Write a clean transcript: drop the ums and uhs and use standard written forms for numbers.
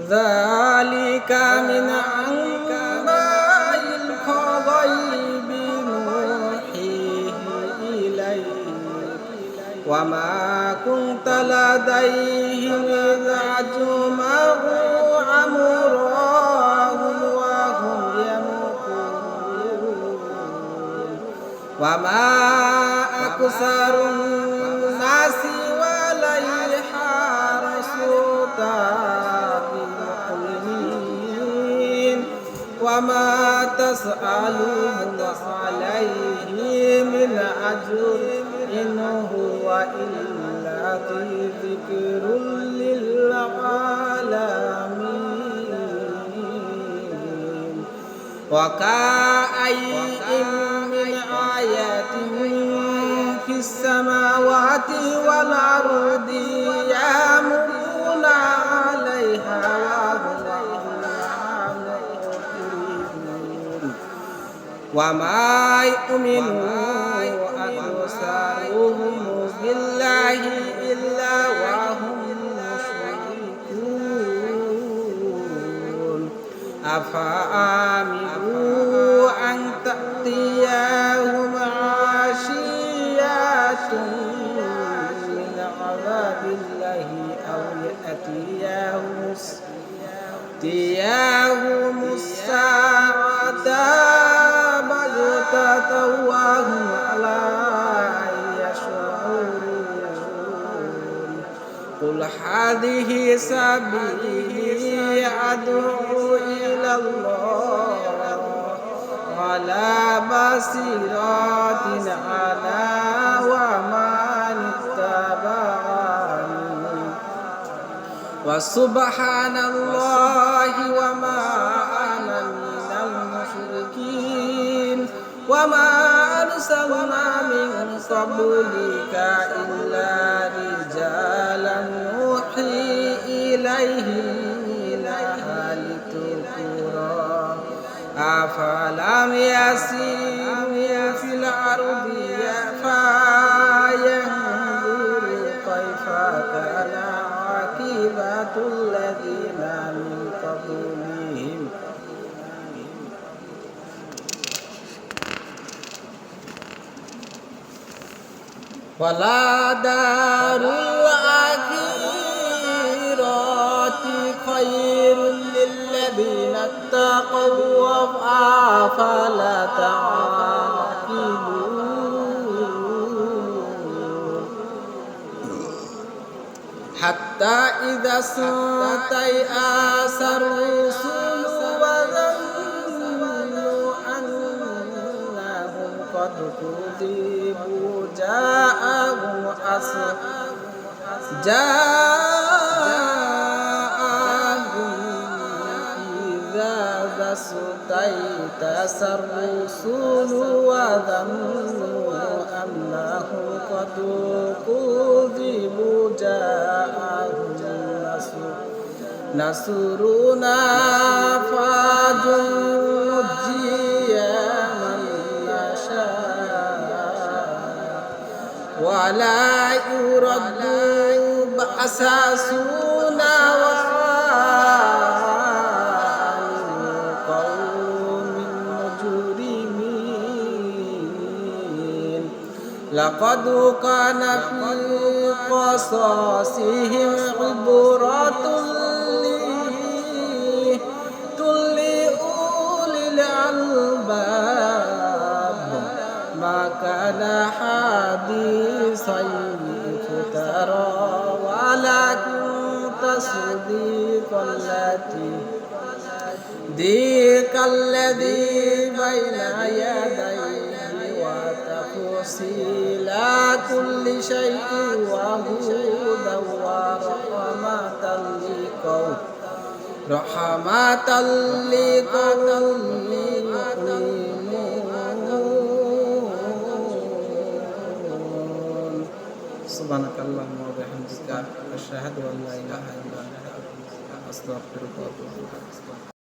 ذلك من أنباء الغيب نوحيه إليك وما كنت لديهم إذ أجمعوا أمرهم وهم يمكرون وما أكثر الناس ولو حرصت بمؤمنين وما تسألهم عليه من أجر إن هو إلا ذكر للعالمين وكأين من آية في السماوات والأرض يمرون عليها وما يؤمن أكثرهم بالله إلا وهم مشركون أفأمنوا أن تأتيهم عشية من عذاب الله أو يأتيهم الساعة بغتة وهم لا يشعرون قل هذه سبيلي أدعو إلى الله على بصيرة أنا ومن اتبعني وسبحان الله وما أنا من المشركين وما أرسلنا من قبلك إلا رجالا نوحي إليهم من أهل القرى أفلم يسيروا في الأرض فينظروا كيف كان عاقبة الذين من قبلهم ولا دار الآخرة خير للذين اتقوا أفلا تعقلون حتى إذا استيأس الرسل وظنوا أنهم قد كذبوا جاءهم إذا استيأس الرسل وظنوا أنهم قد كذبوا جاءهم نصرنا فنجي من نشاء ولا يرد بأساسنا وعن قوم مجرمين لقد كان في قصصهم عبرة لأولي الألباب ما كان حديثا يفترى ولكن تصديق الذي بين يديه وتفصيل كل شيء وهدى ورحمة لقوم يؤمنون سبحانك اللهم وبحمدك أشهد أن لا إله إلا أنت أستغفرك وأتوب إليك.